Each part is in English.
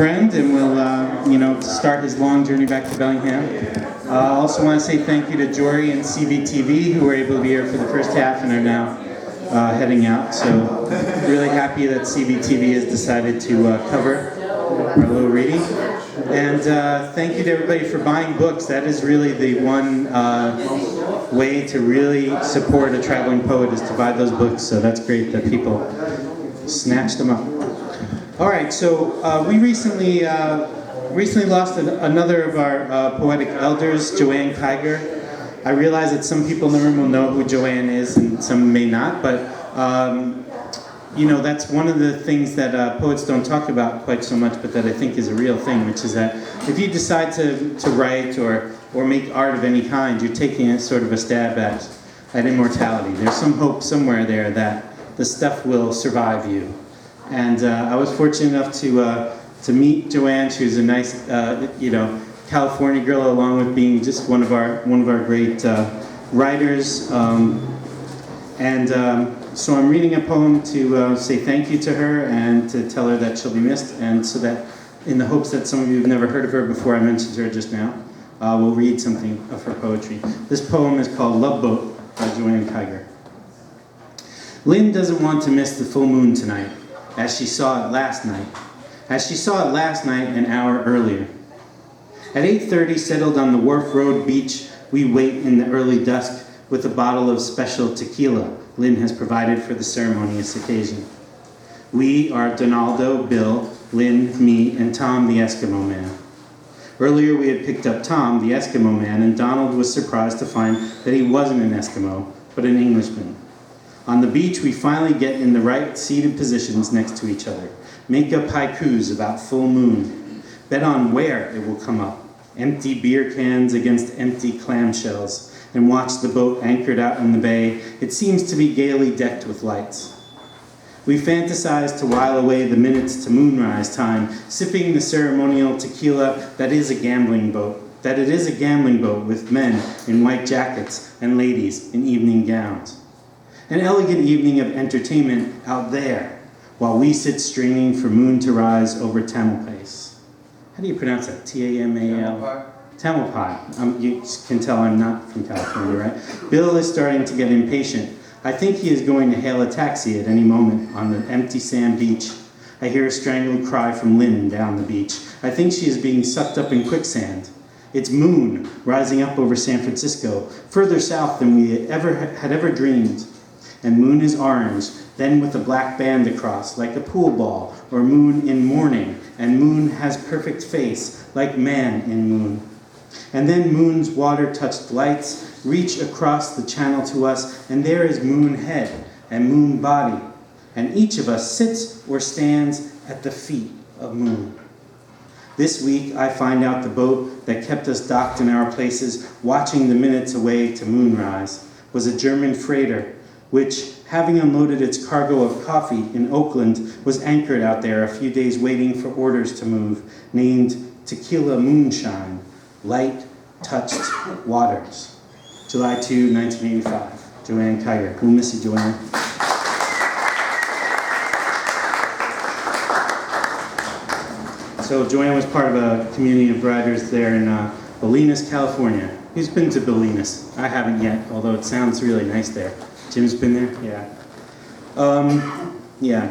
friend, and will, start his long journey back to Bellingham. I also want to say thank you to Jory and CBTV, who were able to be here for the first half and are now heading out. So really happy that CBTV has decided to cover our little reading. And thank you to everybody for buying books. That is really the one way to really support a traveling poet, is to buy those books. So that's great that people snatched them up. All right, so we recently lost another of our poetic elders, Joanne Kiger. I realize that some people in the room will know who Joanne is and some may not, but that's one of the things that poets don't talk about quite so much, but that I think is a real thing, which is that if you decide to write or make art of any kind, you're taking sort of a stab at immortality. There's some hope somewhere there that the stuff will survive you. And I was fortunate enough to meet Joanne. She was a nice, California girl, along with being just one of our great writers. So I'm reading a poem to say thank you to her and to tell her that she'll be missed, and so that, in the hopes that some of you have never heard of her before, I mentioned her just now, we'll read something of her poetry. This poem is called Love Boat by Joanne Kiger. Lynn doesn't want to miss the full moon tonight, as she saw it last night. As she saw it last night an hour earlier. At 8:30, settled on the Wharf Road beach, we wait in the early dusk with a bottle of special tequila Lynn has provided for the ceremonious occasion. We are Donaldo, Bill, Lynn, me, and Tom, the Eskimo man. Earlier we had picked up Tom, the Eskimo man, and Donald was surprised to find that he wasn't an Eskimo, but an Englishman. On the beach, we finally get in the right seated positions next to each other, make up haikus about full moon, bet on where it will come up, empty beer cans against empty clamshells, and watch the boat anchored out in the bay. It seems to be gaily decked with lights. We fantasize to while away the minutes to moonrise time, sipping the ceremonial tequila that is a gambling boat, that it is a gambling boat with men in white jackets and ladies in evening gowns. An elegant evening of entertainment out there, while we sit straining for moon to rise over Tamalpais. How do you pronounce that? T-A-M-A-L? Tamalpai. You can tell I'm not from California, right? Bill is starting to get impatient. I think he is going to hail a taxi at any moment on the empty sand beach. I hear a strangled cry from Lynn down the beach. I think she is being sucked up in quicksand. It's moon rising up over San Francisco, further south than we had ever dreamed. And moon is orange, then with a black band across, like a pool ball, or moon in morning, and moon has perfect face, like man in moon. And then moon's water-touched lights reach across the channel to us, and there is moon head and moon body, and each of us sits or stands at the feet of moon. This week, I find out the boat that kept us docked in our places, watching the minutes away to moonrise, was a German freighter, which, having unloaded its cargo of coffee in Oakland, was anchored out there a few days waiting for orders to move, named Tequila Moonshine, Light Touched Waters. July 2, 1985. Joanne Kiger. We'll miss you, Joanne. So Joanne was part of a community of writers there in Bolinas, California. Who's been to Bolinas? I haven't yet, although it sounds really nice there. Jim's been there? Yeah.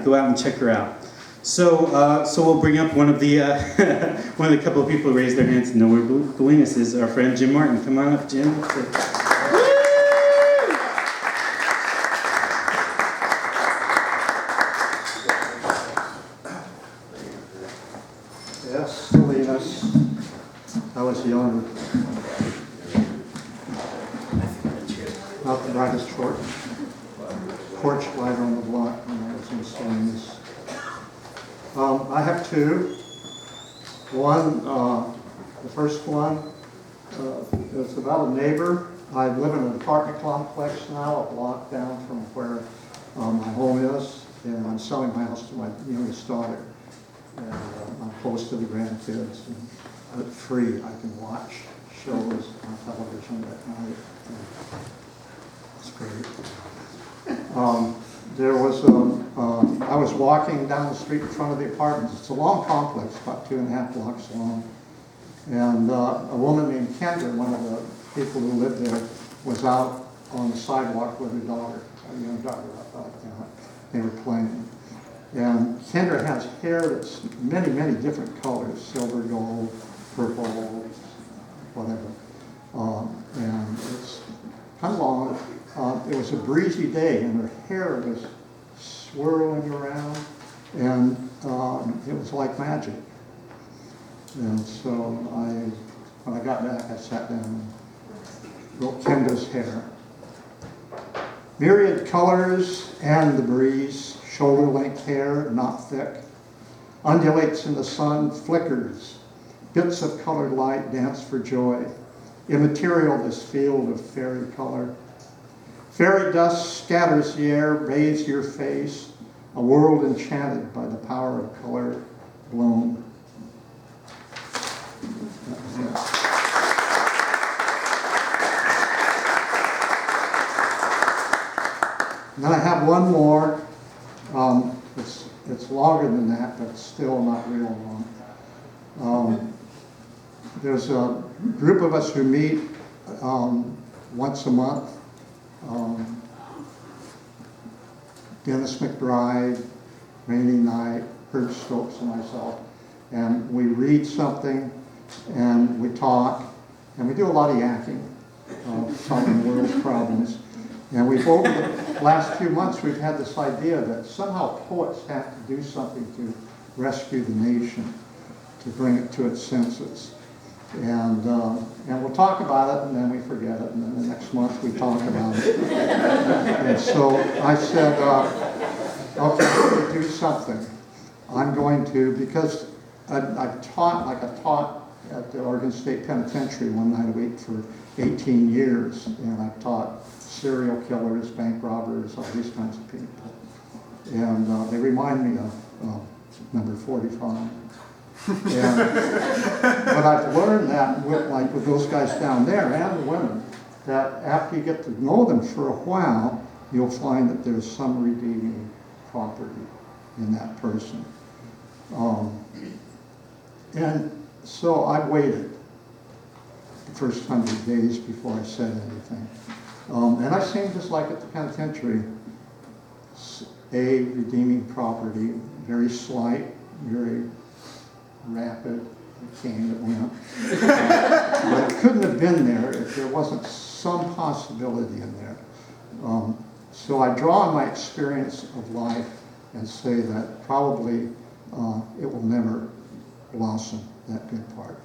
Go out and check her out. So we'll bring up one of the couple of people who raised their hands to know where Bolinas is, our friend Jim Martin. Come on up, Jim. Yes, Bolinas. I was young. Not the brightest porch light on the block when I was in Salinas. I have two. One, the first one is about a neighbor. I live in an apartment complex now, a block down from where my home is, and I'm selling my house to my youngest daughter. And I'm close to the grandkids, and free. I can watch shows on television at night. It's great. There was I was walking down the street in front of the apartments. It's a long complex, about 2.5 blocks long. And a woman named Kendra, one of the people who lived there, was out on the sidewalk with her daughter, a young daughter. They were playing. And Kendra has hair that's many, many different colors, silver, gold, purple, whatever. And it's kind of long. It was a breezy day, and her hair was swirling around, and it was like magic. And so when I got back, I sat down and wrote Kendra's hair. Myriad colors and the breeze, shoulder-length hair, not thick, undulates in the sun, flickers, bits of colored light dance for joy. Immaterial, this field of fairy color. Fairy dust scatters the air, bathes your face, a world enchanted by the power of color blown. And then I have one more. It's longer than that, but still not real long. There's a group of us who meet once a month. Dennis McBride, Rainy Knight, Herb Stokes, and myself. And we read something, and we talk, and we do a lot of yakking, solving the world's problems. And we've, over the last few months, we've had this idea that somehow poets have to do something to rescue the nation, to bring it to its senses. And we'll talk about it, and then we forget it, and then the next month we talk about it. And so I said, okay, I'm going to do something. I'm going to, because I've taught at the Oregon State Penitentiary one night a week for 18 years, and I've taught serial killers, bank robbers, all these kinds of people. And they remind me of number 45. But I've learned that with those guys down there and the women, that after you get to know them for a while, you'll find that there's some redeeming property in that person. And so I waited the first 100 days before I said anything. And I seemed just like at the penitentiary, a redeeming property, very slight, very rapid, it came, it went. But it couldn't have been there if there wasn't some possibility in there. So I draw on my experience of life and say that probably it will never blossom, that good part.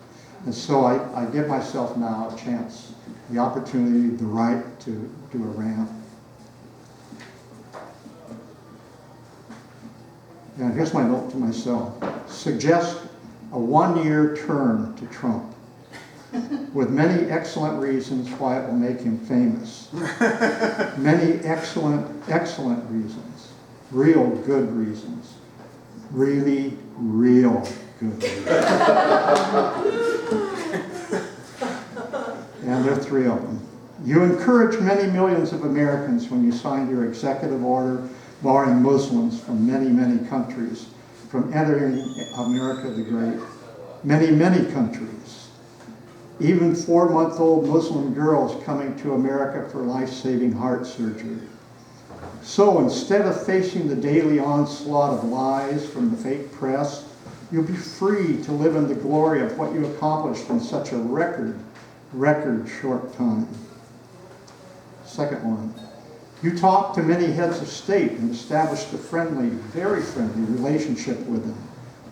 And so I give myself now a chance, the opportunity, the right to do a rant. And here's my note to myself. Suggest a 1-year term to Trump, with many excellent reasons why it will make him famous. Many excellent, excellent reasons. Real good reasons. Really, real good reasons. And there are 3 of them. You encourage many millions of Americans when you signed your executive order barring Muslims from many, many countries from entering America the Great. Many, many countries. Even 4-month-old Muslim girls coming to America for life-saving heart surgery. So instead of facing the daily onslaught of lies from the fake press, you'll be free to live in the glory of what you accomplished in such a record short time. Second one. You talked to many heads of state and established a friendly, very friendly relationship with them.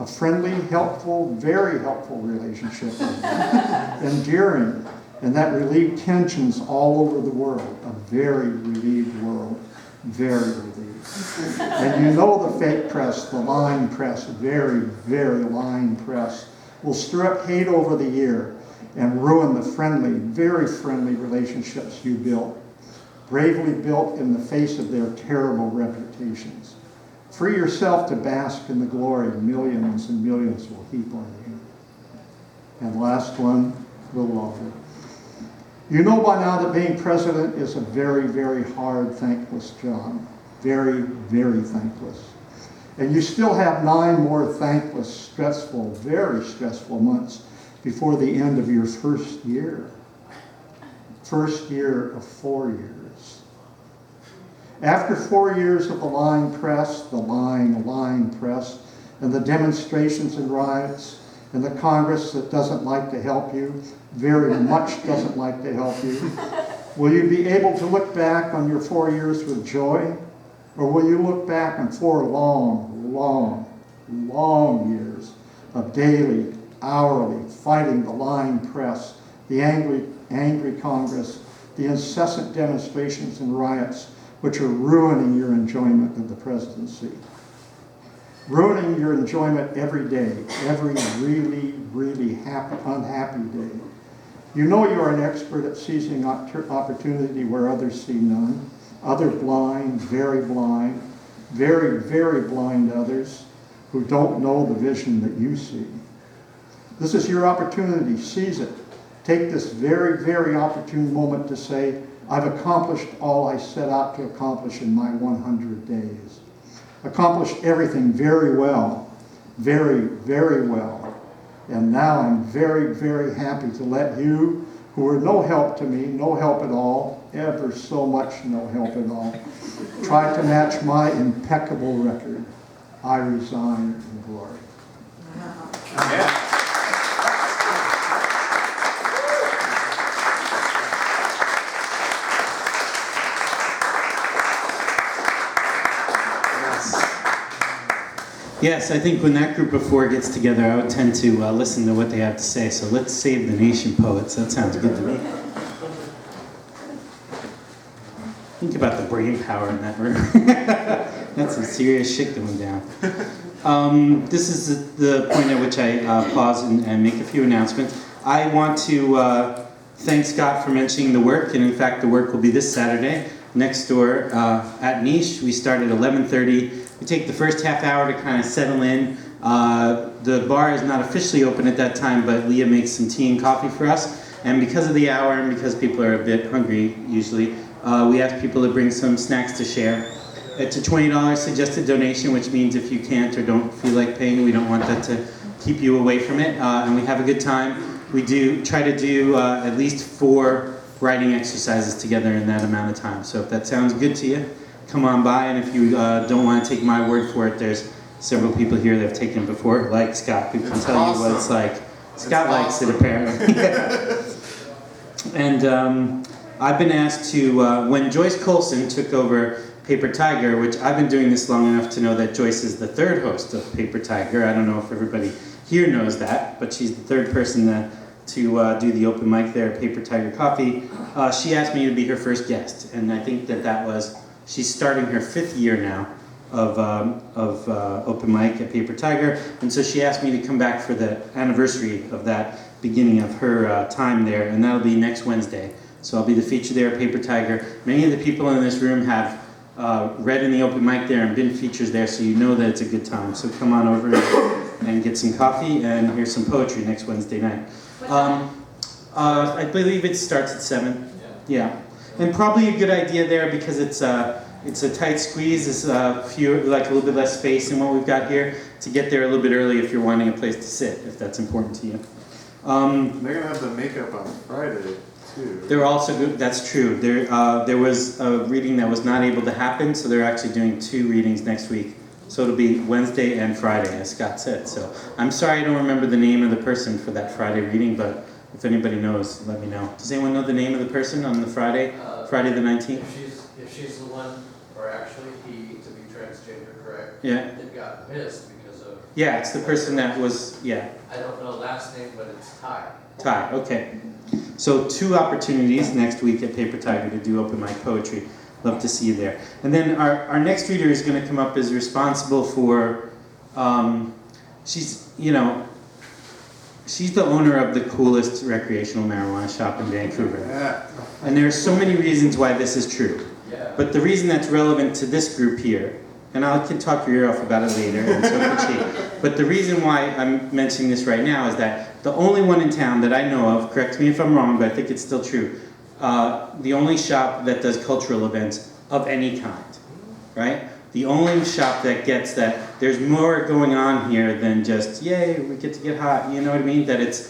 A friendly, helpful, very helpful relationship with them. Endearing, and that relieved tensions all over the world. A very relieved world. Very relieved. And you know the fake press, the lying press, very, very lying press, will stir up hate over the year and ruin the friendly, very friendly relationships you built. Bravely built in the face of their terrible reputations. Free yourself to bask in the glory millions and millions will heap on you. And last one, a little longer. You know by now that being president is a very, very hard, thankless job. Very, very thankless. And you still have 9 more thankless, stressful, very stressful months before the end of your first year. First year of 4 years. After 4 years of the lying press, and the demonstrations and riots, and the Congress that doesn't like to help you, very much doesn't like to help you, will you be able to look back on your 4 years with joy? Or will you look back on 4 long, long, long years of daily, hourly fighting the lying press, the angry Congress, the incessant demonstrations and riots which are ruining your enjoyment of the presidency? Ruining your enjoyment every day, every really, really unhappy day. You know you're an expert at seizing opportunity where others see none. Other blind, very, very blind others who don't know the vision that you see. This is your opportunity. Seize it. Take this very, very opportune moment to say, I've accomplished all I set out to accomplish in my 100 days. Accomplished everything very well, very, very well. And now I'm very, very happy to let you, who are no help to me, no help at all, ever so much no help at all, try to match my impeccable record. I resign in glory. Yeah. Yes, I think when that group of 4 gets together, I would tend to listen to what they have to say. So let's save the nation, poets. That sounds good to me. Think about the brain power in that room. That's some serious shit going down. This is the point at which I pause and make a few announcements. I want to thank Scott for mentioning the work, and in fact the work will be this Saturday next door at Niche. We start at 11:30. We take the first half hour to kind of settle in. The bar is not officially open at that time, but Leah makes some tea and coffee for us. And because of the hour and because people are a bit hungry usually, we ask people to bring some snacks to share. It's a $20 suggested donation, which means if you can't or don't feel like paying, we don't want that to keep you away from it. And we have a good time. We do try to do at least 4 writing exercises together in that amount of time. So if that sounds good to you, come on by, and if you don't want to take my word for it, there's several people here that have taken it before, like Scott, who can tell you what it's like. Scott likes it, apparently. And I've been asked to, when Joyce Colson took over Paper Tiger, which I've been doing this long enough to know that Joyce is the 3rd host of Paper Tiger. I don't know if everybody here knows that, but she's the 3rd person to do the open mic there at Paper Tiger Coffee. She asked me to be her first guest, and I think that was, she's starting her 5th year now of open mic at Paper Tiger, and so she asked me to come back for the anniversary of that beginning of her time there, and that'll be next Wednesday. So I'll be the feature there at Paper Tiger. Many of the people in this room have read in the open mic there and been features there, so you know that it's a good time. So come on over and get some coffee and hear some poetry next Wednesday night. I believe it starts at 7. Yeah. And probably a good idea there because it's a tight squeeze. It's a little bit less space than what we've got here, to get there a little bit early if you're wanting a place to sit, if that's important to you. They're gonna have the makeup on Friday too. They're also good. That's true. There was a reading that was not able to happen, so they're actually doing 2 readings next week. So it'll be Wednesday and Friday, as Scott said. So I'm sorry I don't remember the name of the person for that Friday reading, but if anybody knows, let me know. Does anyone know the name of the person on the Friday the 19th? If she's the one, or actually he, to be transgender, correct? Yeah. It got missed because of... Yeah, it's the person that was, yeah. I don't know last name, but it's Ty. Ty, okay. So 2 opportunities next week at Paper Tiger to do open mic poetry. Love to see you there. And then our next reader is going to come up as responsible for, she's the owner of the coolest recreational marijuana shop in Vancouver. Yeah. And there are so many reasons why this is true. Yeah. But the reason that's relevant to this group here, and I can talk your ear off about it later, and so can she. But the reason why I'm mentioning this right now is that the only one in town that I know of, correct me if I'm wrong, but I think it's still true, the only shop that does cultural events of any kind, right? The only shop that gets that there's more going on here than just, yay, we get to get hot, you know what I mean? That it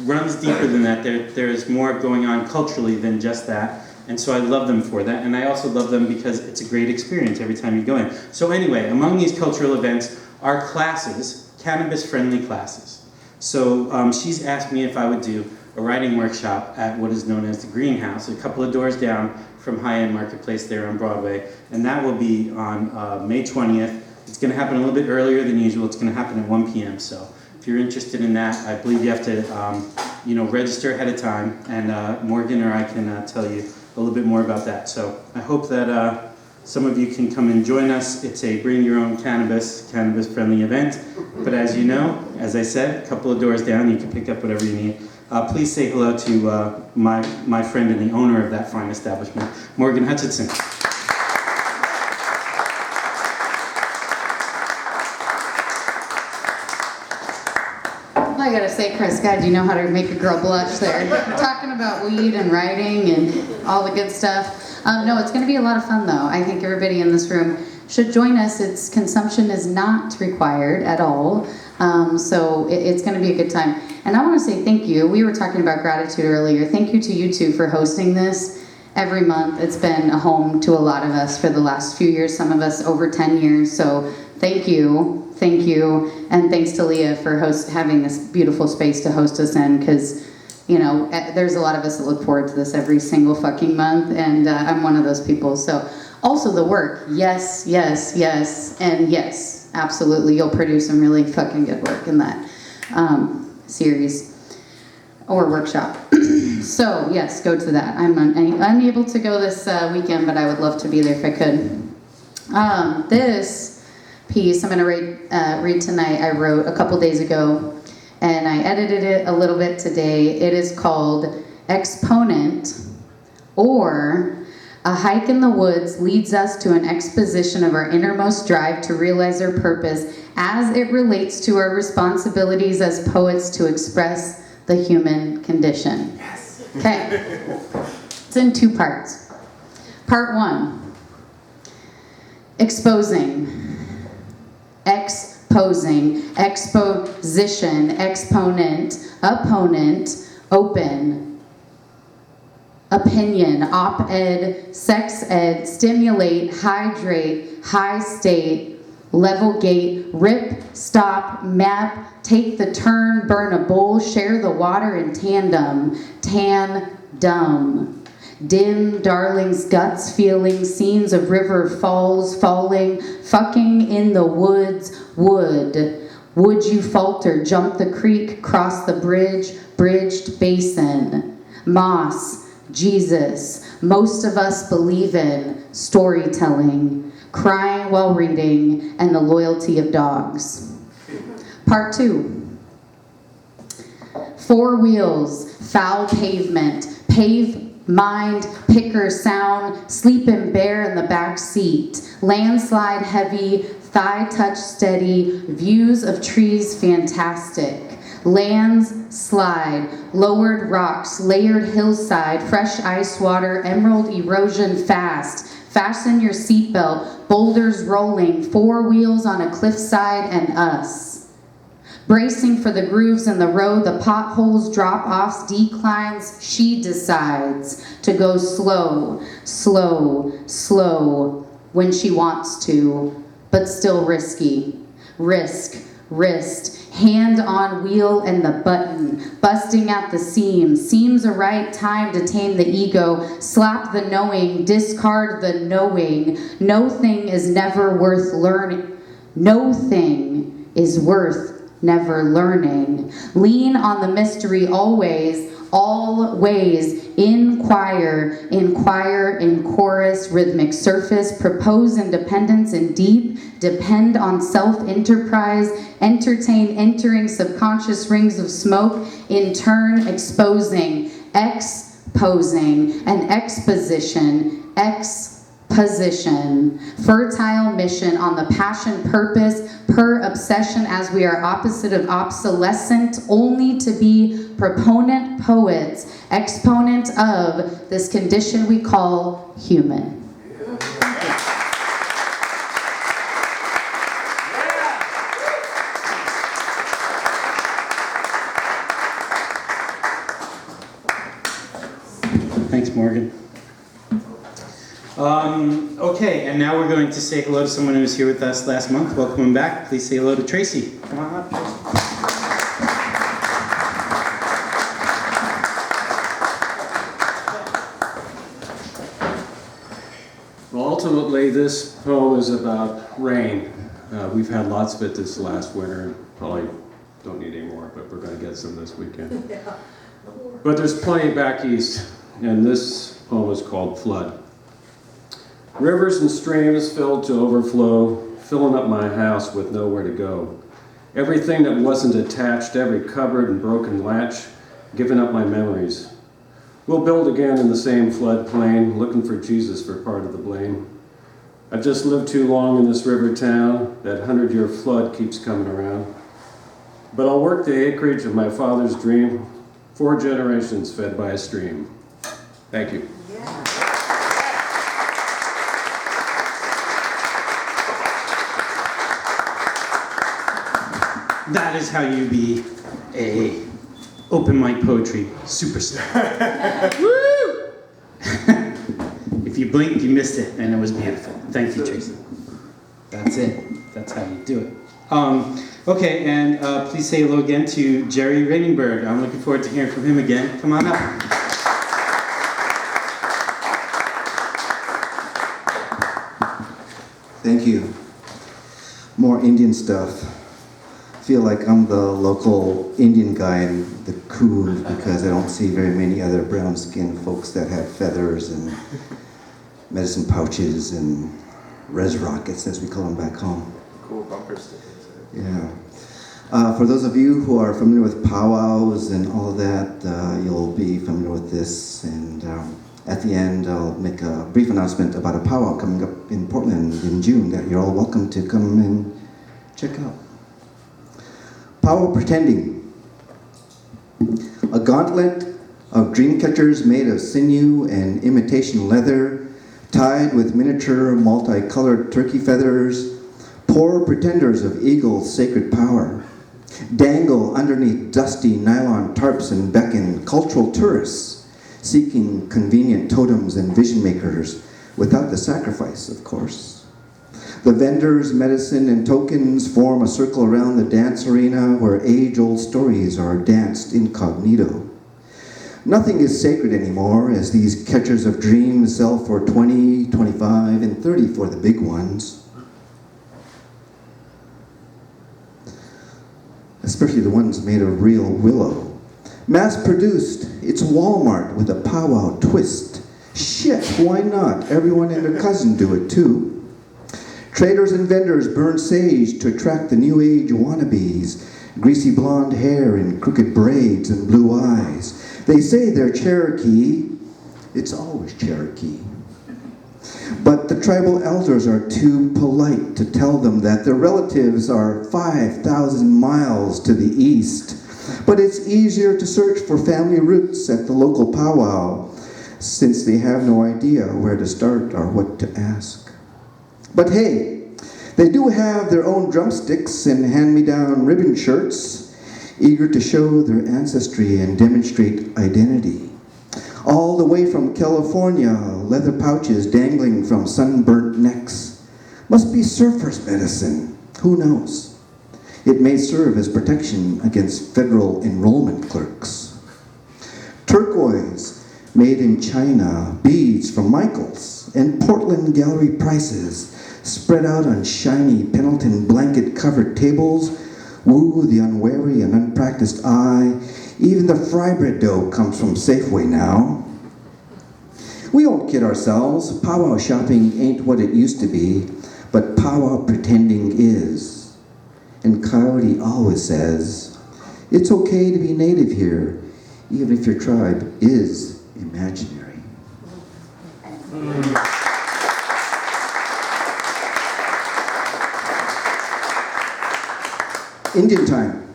runs deeper than that. There's more going on culturally than just that. And so I love them for that. And I also love them because it's a great experience every time you go in. So anyway, among these cultural events are classes, cannabis-friendly classes. So she's asked me if I would do a writing workshop at what is known as the Greenhouse, a couple of doors down from High-End Marketplace there on Broadway. And that will be on May 20th. It's going to happen a little bit earlier than usual. It's going to happen at 1 p.m. So if you're interested in that, I believe you have to register ahead of time. And Morgan or I can tell you a little bit more about that. So I hope that some of you can come and join us. It's a bring your own cannabis-friendly event. But as you know, as I said, a couple of doors down, you can pick up whatever you need. Please say hello to my friend and the owner of that fine establishment, Morgan Hutchinson. I gotta say, Chris, God, you know how to make a girl blush there. Talking about weed and writing and all the good stuff. No, it's gonna be a lot of fun though. I think everybody in this room should join us. Its consumption is not required at all. So it's gonna be a good time. And I wanna say thank you. We were talking about gratitude earlier. Thank you to you two for hosting this every month. It's been a home to a lot of us for the last few years, some of us over 10 years. So thank you. Thank you, and thanks to Leah for having this beautiful space to host us in, because, you know, there's a lot of us that look forward to this every single fucking month, and I'm one of those people. So, also the work, yes, yes, yes, and yes, absolutely, you'll produce some really fucking good work in that series or workshop. So, yes, go to that. I'm unable to go this weekend, but I would love to be there if I could. This piece I'm going to read tonight, I wrote a couple days ago, and I edited it a little bit today. It is called Exponent, or a hike in the woods leads us to an exposition of our innermost drive to realize our purpose as it relates to our responsibilities as poets to express the human condition. Yes. Okay. It's in 2 parts. Part 1, exposing. Exposing, exposition, exponent, opponent, open, opinion, op-ed, sex ed, stimulate, hydrate, high state, level gate, rip, stop, map, take the turn, burn a bowl, share the water in tandem, tan, dumb. Dim, darlings, guts, feelings, scenes of river falls, falling, fucking in the woods, would. Would you falter, jump the creek, cross the bridge, bridged basin. Moss, Jesus, most of us believe in storytelling, crying while reading, and the loyalty of dogs. Part 2. 4 wheels, foul pavement, mind, picker, sound, sleeping bear in the back seat, landslide heavy, thigh touch steady, views of trees fantastic, lands slide, lowered rocks, layered hillside, fresh ice water, emerald erosion fast, fasten your seatbelt, boulders rolling, 4 wheels on a cliffside and us. Bracing for the grooves in the road, the potholes, drop-offs, declines, she decides to go slow, slow, slow when she wants to, but still risky. Risk, wrist, hand on wheel and the button, busting at the seams. Seems a right time to tame the ego, slap the knowing, discard the knowing. No thing is never worth learning. No thing is worth never learning. Lean on the mystery always, inquire in chorus, rhythmic surface, propose independence in deep, depend on self-enterprise, entertain entering subconscious rings of smoke, in turn exposing, exposing, an exposition, position, fertile mission on the passion, purpose, per obsession, as we are opposite of obsolescent, only to be proponent poets, exponent of this condition we call human. Thanks, Morgan. Okay, and now we're going to say hello to someone who was here with us last month. Welcome him back. Please say hello to Tracy. Come on up, Tracy. Well, ultimately, this poem is about rain. We've had lots of it this last winter. Probably don't need any more, but we're going to get some this weekend. But there's plenty back east, and this poem is called Flood. Rivers and streams filled to overflow, filling up my house with nowhere to go. Everything that wasn't attached, every cupboard and broken latch, giving up my memories. We'll build again in the same floodplain, looking for Jesus for part of the blame. I've just lived too long in this river town, that 100-year flood keeps coming around. But I'll work the acreage of my father's dream, 4 generations fed by a stream. Thank you. That is how you be a open mic poetry superstar. Woo! If you blinked, you missed it, and it was beautiful. Thank you, Tracy. That's it. That's how you do it. Okay, and please say hello again to Jerry Rainingberg. I'm looking forward to hearing from him again. Come on up. Thank you. More Indian stuff. Feel like I'm the local Indian guy in the crew because I don't see very many other brown-skinned folks that have feathers and medicine pouches and res rockets, as we call them back home. Cool bumper stickers. Yeah. For those of you who are familiar with powwows and all of that, you'll be familiar with this. And at the end, I'll make a brief announcement about a powwow coming up in Portland in June that you're all welcome to come and check out. Powwow Pretending. A gauntlet of dream catchers made of sinew and imitation leather, tied with miniature multicolored turkey feathers, poor pretenders of eagle's sacred power, dangle underneath dusty nylon tarps and beckon cultural tourists, seeking convenient totems and vision makers, without the sacrifice, of course. The vendors, medicine, and tokens form a circle around the dance arena where age-old stories are danced incognito. Nothing is sacred anymore as these catchers of dreams sell for 20, 25, and 30 for the big ones. Especially the ones made of real willow. Mass-produced, it's Walmart with a powwow twist. Shit, why not? Everyone and their cousin do it too. Traders and vendors burn sage to attract the new age wannabes, greasy blonde hair and crooked braids and blue eyes. They say they're Cherokee. It's always Cherokee. But the tribal elders are too polite to tell them that their relatives are 5,000 miles to the east. But it's easier to search for family roots at the local powwow, since they have no idea where to start or what to ask. But hey, they do have their own drumsticks and hand-me-down ribbon shirts, eager to show their ancestry and demonstrate identity. All the way from California, leather pouches dangling from sunburnt necks. Must be surfer's medicine. Who knows? It may serve as protection against federal enrollment clerks. Turquoise, made in China, beads from Michaels, and Portland gallery prices spread out on shiny Pendleton blanket-covered tables, woo the unwary and unpracticed eye. Even the fry bread dough comes from Safeway now. We won't kid ourselves. Powwow shopping ain't what it used to be, but powwow pretending is. And Coyote always says, it's okay to be native here, even if your tribe is imaginary. Indian time.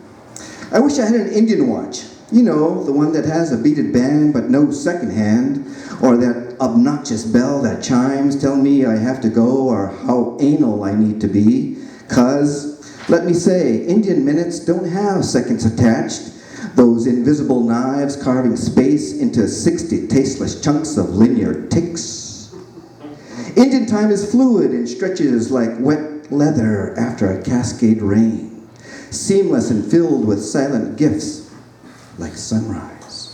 I wish I had an Indian watch. You know, the one that has a beaded band but no second hand, or that obnoxious bell that chimes tell me I have to go or how anal I need to be. 'Cause, let me say, Indian minutes don't have seconds attached. Those invisible knives carving space into 60 tasteless chunks of linear ticks. Indian time is fluid and stretches like wet leather after a cascade rain, seamless and filled with silent gifts like sunrise.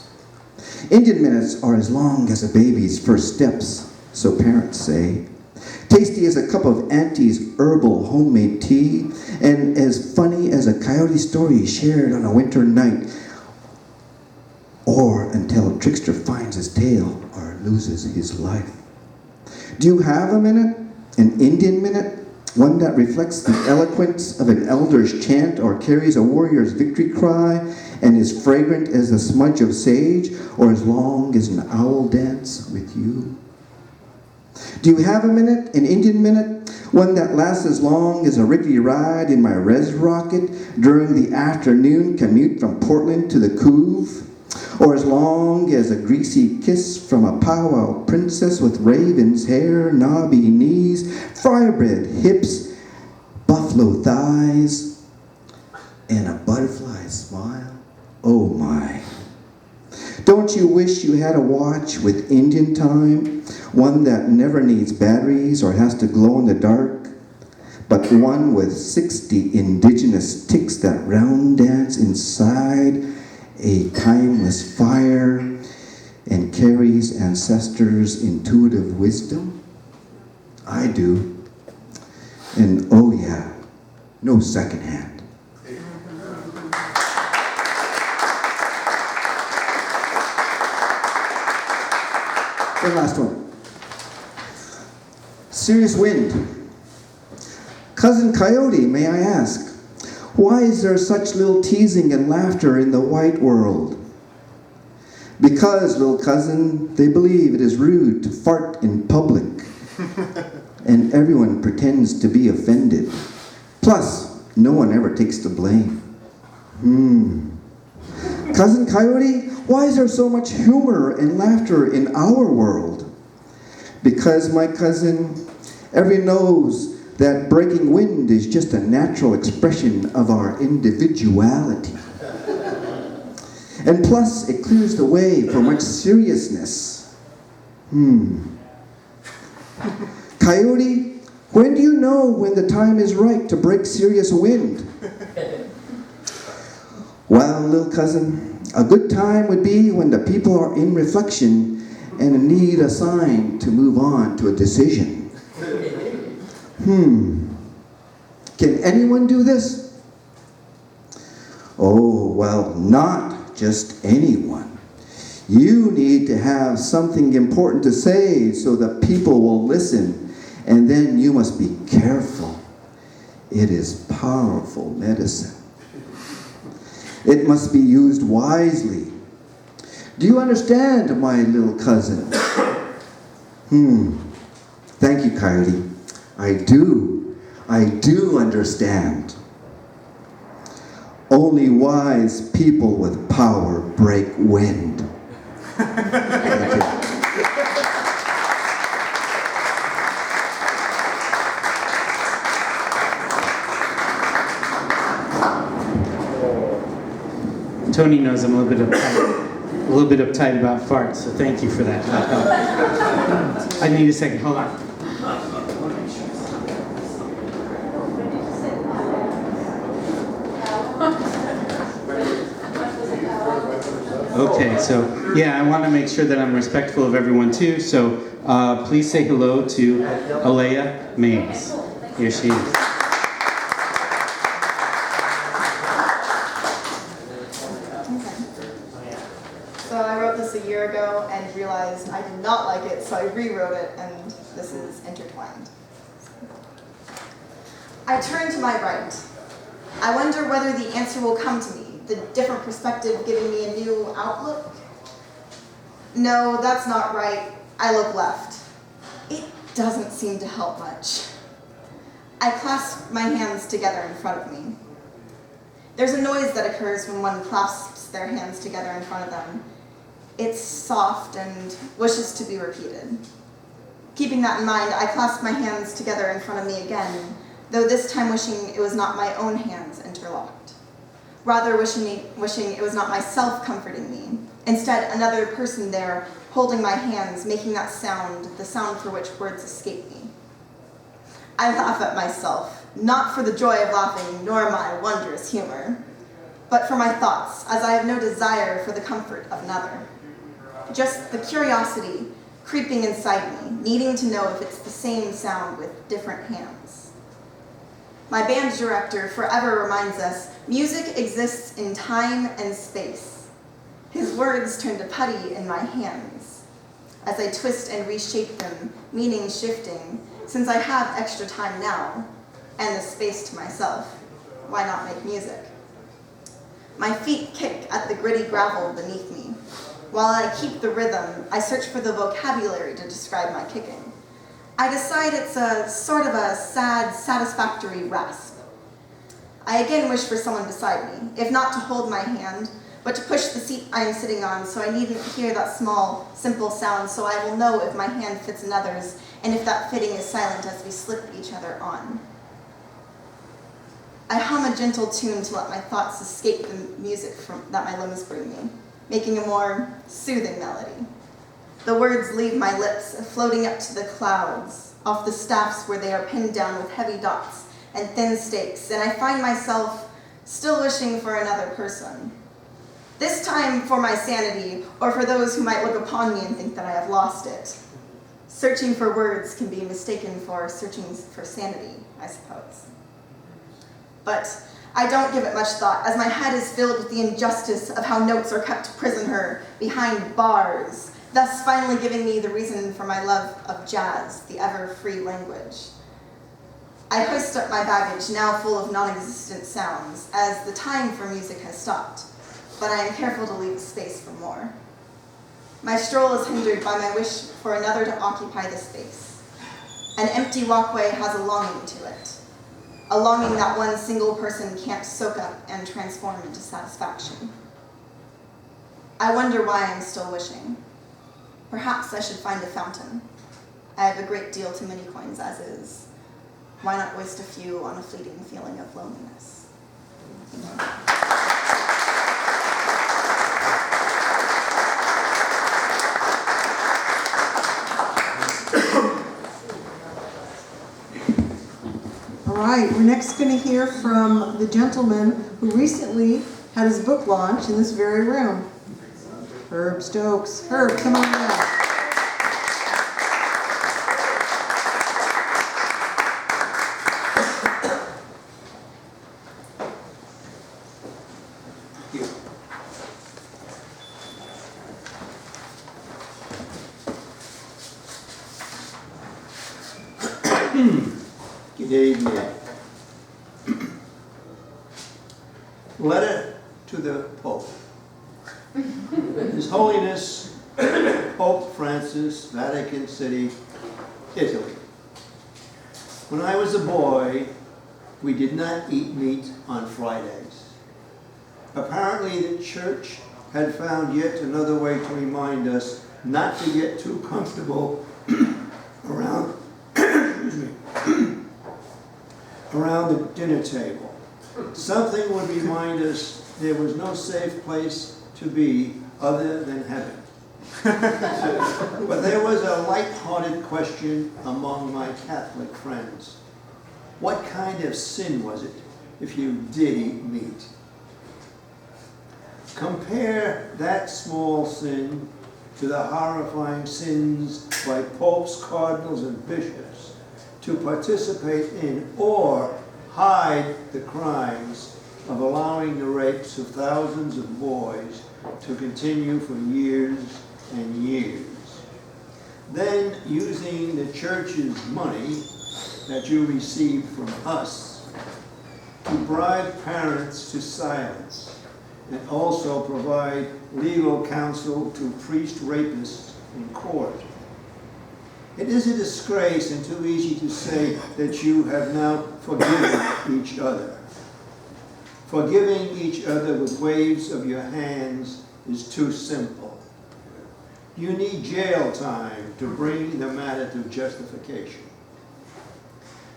Indian minutes are as long as a baby's first steps, so parents say. Tasty as a cup of Auntie's herbal homemade tea, and as funny as a coyote story shared on a winter night, or until a trickster finds his tail or loses his life. Do you have a minute? An Indian minute? One that reflects the eloquence of an elder's chant or carries a warrior's victory cry and is fragrant as the smudge of sage or as long as an owl dance with you? Do you have a minute? An Indian minute? One that lasts as long as a rickety ride in my res rocket during the afternoon commute from Portland to the Couve? Or as long as a greasy kiss from a powwow princess with raven's hair, knobby knees, firebread hips, buffalo thighs, and a butterfly smile? Oh my. Don't you wish you had a watch with Indian time? One that never needs batteries or has to glow in the dark, but one with 60 indigenous ticks that round dance inside a timeless fire and carries ancestors' intuitive wisdom? I do. And oh yeah, no second hand. The last one. Serious wind. Cousin Coyote, may I ask, why is there such little teasing and laughter in the white world? Because, little cousin, they believe it is rude to fart in public, and everyone pretends to be offended. Plus, no one ever takes the blame. Cousin Coyote, why is there so much humor and laughter in our world? Because, my cousin, everyone knows that breaking wind is just a natural expression of our individuality. And plus, it clears the way for much seriousness. Coyote, when do you know when the time is right to break serious wind? Well, little cousin, a good time would be when the people are in reflection and need a sign to move on to a decision. Can anyone do this? Oh, well, not just anyone. You need to have something important to say so that people will listen, and then you must be careful. It is powerful medicine. It must be used wisely. Do you understand, my little cousin? Thank you, Coyote. I do understand. Only wise people with power break wind. Thank you. Tony knows I'm a little bit uptight about farts, so thank you for that. I need a second, hold on. Okay, so yeah, I want to make sure that I'm respectful of everyone too, so please say hello to Alea Mays. Here she is. So I wrote this a year ago and realized I did not like it, so I rewrote it, and this is intertwined. I turn to my right. I wonder whether the answer will come to me, the different perspective giving me a new outlook. No, that's not right. I look left. It doesn't seem to help much. I clasp my hands together in front of me. There's a noise that occurs when one clasps their hands together in front of them. It's soft and wishes to be repeated. Keeping that in mind, I clasp my hands together in front of me again, though this time wishing it was not my own hands interlocked. Rather wishing it was not myself comforting me. Instead, another person there, holding my hands, making that sound, the sound for which words escape me. I laugh at myself, not for the joy of laughing, nor my wondrous humor, but for my thoughts, as I have no desire for the comfort of another. Just the curiosity creeping inside me, needing to know if it's the same sound with different hands. My band director forever reminds us, music exists in time and space. His words turn to putty in my hands. As I twist and reshape them, meaning shifting, since I have extra time now, and the space to myself, why not make music? My feet kick at the gritty gravel beneath me. While I keep the rhythm, I search for the vocabulary to describe my kicking. I decide it's a sort of a sad, satisfactory rasp. I again wish for someone beside me, if not to hold my hand, but to push the seat I am sitting on so I needn't hear that small, simple sound, so I will know if my hand fits another's and if that fitting is silent as we slip each other on. I hum a gentle tune to let my thoughts escape the music that my limbs bring me, making a more soothing melody. The words leave my lips, floating up to the clouds, off the staffs where they are pinned down with heavy dots and thin stakes, and I find myself still wishing for another person. This time for my sanity, or for those who might look upon me and think that I have lost it. Searching for words can be mistaken for searching for sanity, I suppose. But I don't give it much thought, as my head is filled with the injustice of how notes are kept prisoner behind bars, thus finally giving me the reason for my love of jazz, the ever-free language. I hoist up my baggage, now full of non-existent sounds, as the time for music has stopped, but I am careful to leave space for more. My stroll is hindered by my wish for another to occupy the space. An empty walkway has a longing to it. A longing that one single person can't soak up and transform into satisfaction. I wonder why I'm still wishing. Perhaps I should find a fountain. I have a great deal too many coins as is. Why not waste a few on a fleeting feeling of loneliness? All right, we're next going to hear from the gentleman who recently had his book launch in this very room, Herb Stokes. Herb, come on down. Good evening. Letter to the Pope. His Holiness Pope Francis, Vatican City, Italy. When I was a boy, we did not eat meat on Fridays. Apparently the church had found yet another way to remind us not to get too comfortable around around the dinner table. Something would remind us there was no safe place to be other than heaven. But there was a light-hearted question among my Catholic friends. What kind of sin was it if you did eat meat? Compare that small sin to the horrifying sins by popes, cardinals, and bishops to participate in or hide the crimes of allowing the rapes of thousands of boys to continue for years and years. Then, using the church's money that you received from us to bribe parents to silence and also provide legal counsel to priest rapists in court. It is a disgrace and too easy to say that you have now forgiven each other. Forgiving each other with waves of your hands is too simple. You need jail time to bring the matter to justification.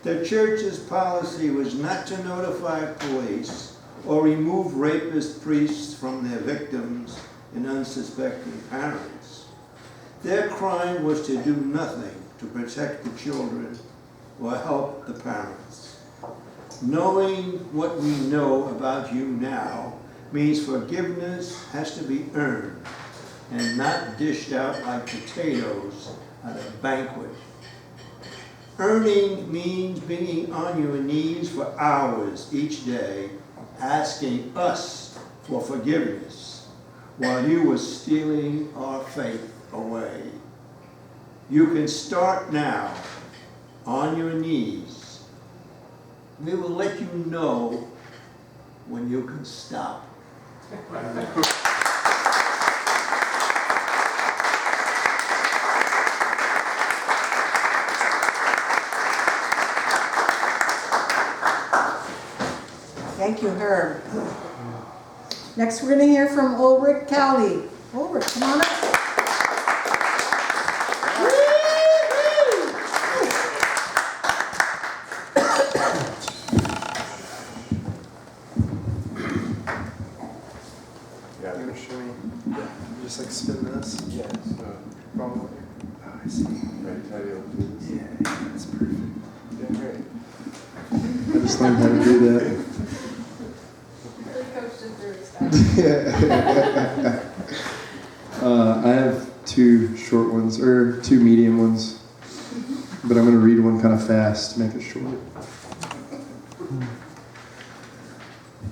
The church's policy was not to notify police or remove rapist priests from their victims and unsuspecting parents. Their crime was to do nothing to protect the children or help the parents. Knowing what we know about you now means forgiveness has to be earned and not dished out like potatoes at a banquet. Earning means being on your knees for hours each day, asking us for forgiveness while you were stealing our faith away. You can start now on your knees. We will let you know when you can stop. Thank you, Herb. Next, we're going to hear from Ulrich Cowley. Ulrich, come on up. Yeah, you're gonna show me. Just like spin this. Yeah. Probably. Oh, I see. Right, how do you do this? Yeah, that's perfect. Yeah, great. I just learned how to do that. I have two short ones, or two medium ones, but I'm going to read one kind of fast to make it short.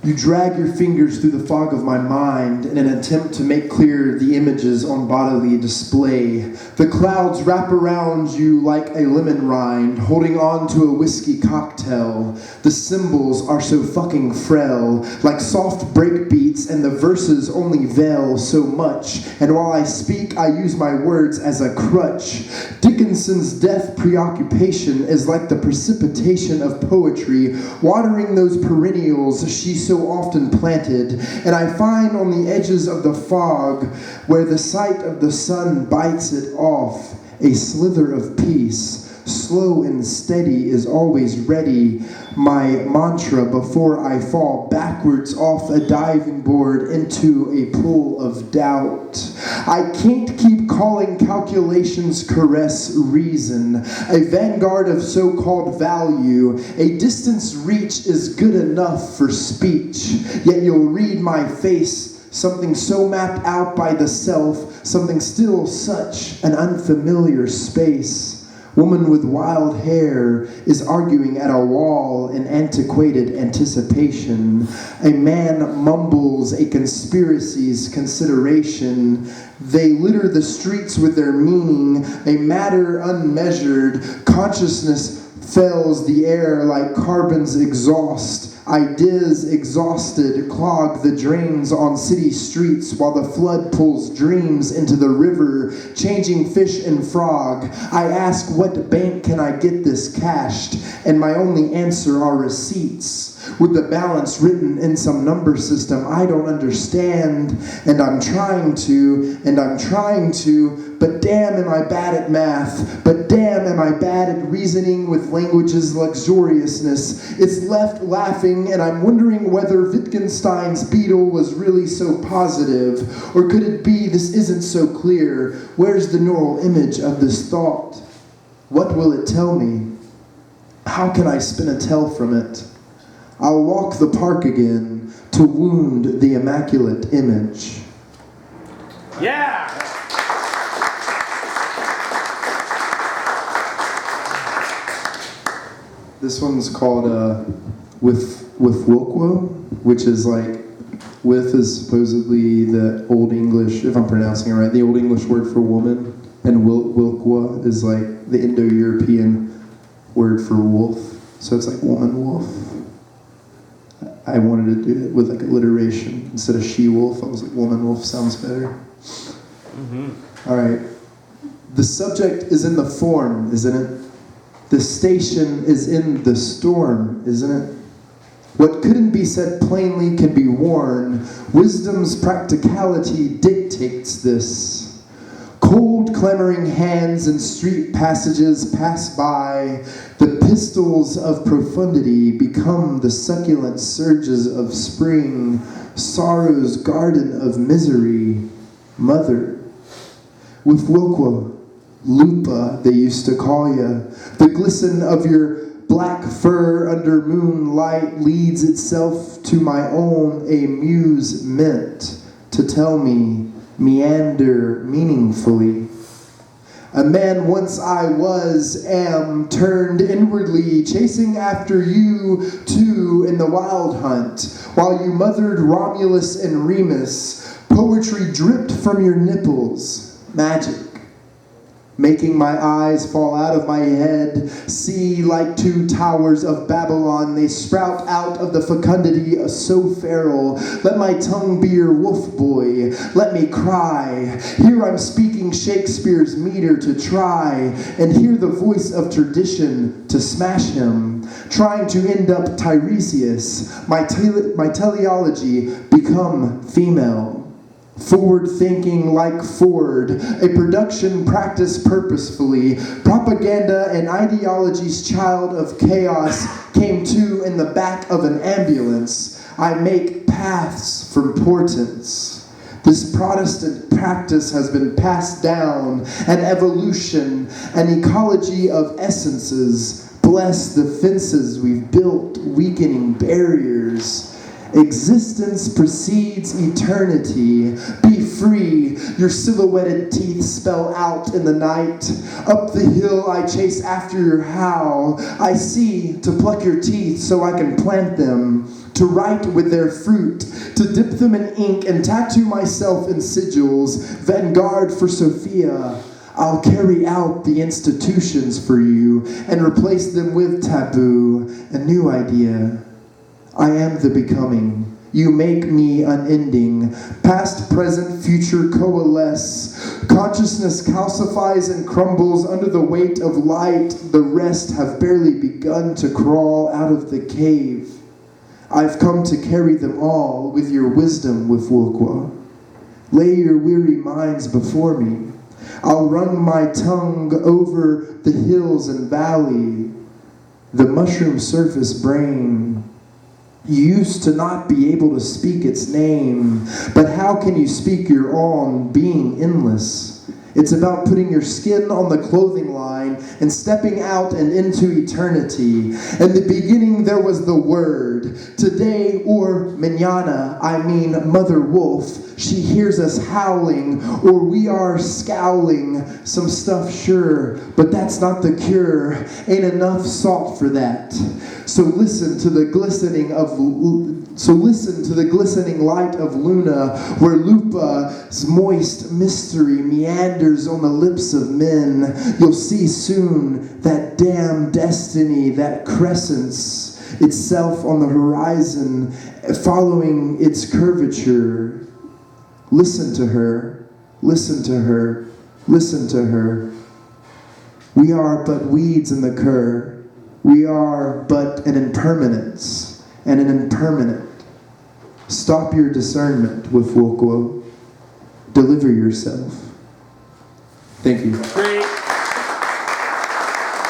You drag your fingers through the fog of my mind in an attempt to make clear the images on bodily display. The clouds wrap around you like a lemon rind, holding on to a whiskey cocktail. The symbols are so fucking frail, like soft break beats, and the verses only veil so much. And while I speak, I use my words as a crutch. Dickinson's death preoccupation is like the precipitation of poetry, watering those perennials she so often planted, and I find on the edges of the fog, where the sight of the sun bites it off, a slither of peace. Slow and steady is always ready, my mantra before I fall backwards off a diving board into a pool of doubt. I can't keep calling calculations caress reason, a vanguard of so-called value. A distance reach is good enough for speech, yet you'll read my face, something so mapped out by the self, something still such an unfamiliar space. Woman with wild hair is arguing at a wall in antiquated anticipation. A man mumbles a conspiracy's consideration. They litter the streets with their meaning, a matter unmeasured. Consciousness fells the air like carbon's exhaust. Ideas exhausted clog the drains on city streets while the flood pulls dreams into the river, changing fish and frog. I ask, what bank can I get this cashed? And my only answer are receipts, with the balance written in some number system I don't understand. And I'm trying to, but damn am I bad at math, but damn am I bad at reasoning with language's luxuriousness. It's left laughing, and I'm wondering whether Wittgenstein's beetle was really so positive, or could it be this isn't so clear? Where's the neural image of this thought? What will it tell me? How can I spin a tell from it? I'll walk the park again to wound the immaculate image. Yeah! This one's called with Wilkwo, which is like, with is supposedly the Old English, if I'm pronouncing it right, the Old English word for woman, and Wilkwa is like the Indo-European word for wolf, so it's like woman wolf. I wanted to do it with like alliteration instead of she-wolf. I was like, woman wolf sounds better. All right. The subject is in the form, isn't it? The station is in the storm, isn't it? What couldn't be said plainly can be worn. Wisdom's practicality dictates this. Cold, clamoring hands in street passages pass by. The pistols of profundity become the succulent surges of spring. Sorrow's garden of misery, mother. With Wilqua, Lupa, they used to call you. The glisten of your black fur under moonlight leads itself to my own, a muse meant to tell me, meander meaningfully. A man once I was, am, turned inwardly, chasing after you, too, in the wild hunt, while you mothered Romulus and Remus. Poetry dripped from your nipples, magic. Making my eyes fall out of my head, see like two towers of Babylon, they sprout out of the fecundity so feral. Let my tongue be your wolf boy, let me cry. Here I'm speaking Shakespeare's meter to try, and hear the voice of tradition to smash him. Trying to end up Tiresias, my teleology become female. Forward thinking like Ford, a production practiced purposefully. Propaganda and ideology's child of chaos came to in the back of an ambulance. I make paths from portents. This Protestant practice has been passed down, an evolution, an ecology of essences. Bless the fences we've built, weakening barriers. Existence precedes eternity. Be free. Your silhouetted teeth spell out in the night. Up the hill I chase after your howl. I see to pluck your teeth so I can plant them. To write with their fruit. To dip them in ink and tattoo myself in sigils. Vanguard for Sophia. I'll carry out the institutions for you and replace them with taboo. A new idea. I am the becoming. You make me unending. Past, present, future coalesce. Consciousness calcifies and crumbles under the weight of light. The rest have barely begun to crawl out of the cave. I've come to carry them all with your wisdom, with Wilqua. Lay your weary minds before me. I'll run my tongue over the hills and valley. The mushroom surface brain. You used to not be able to speak its name, but how can you speak your own, being endless? It's about putting your skin on the clothing line and stepping out and into eternity. In the beginning there was the Word. Today, or mañana, I mean Mother Wolf, she hears us howling, or we are scowling. Some stuff, sure, but that's not the cure. Ain't enough salt for that. So listen to the glistening light of Luna, where Lupa's moist mystery meanders on the lips of men. You'll see soon that damn destiny that crescents itself on the horizon, following its curvature. Listen to her, listen to her, listen to her. We are but weeds in the cur. We are but an impermanence and an impermanent. Stop your discernment with Wilqua. Deliver yourself. Thank you. Great.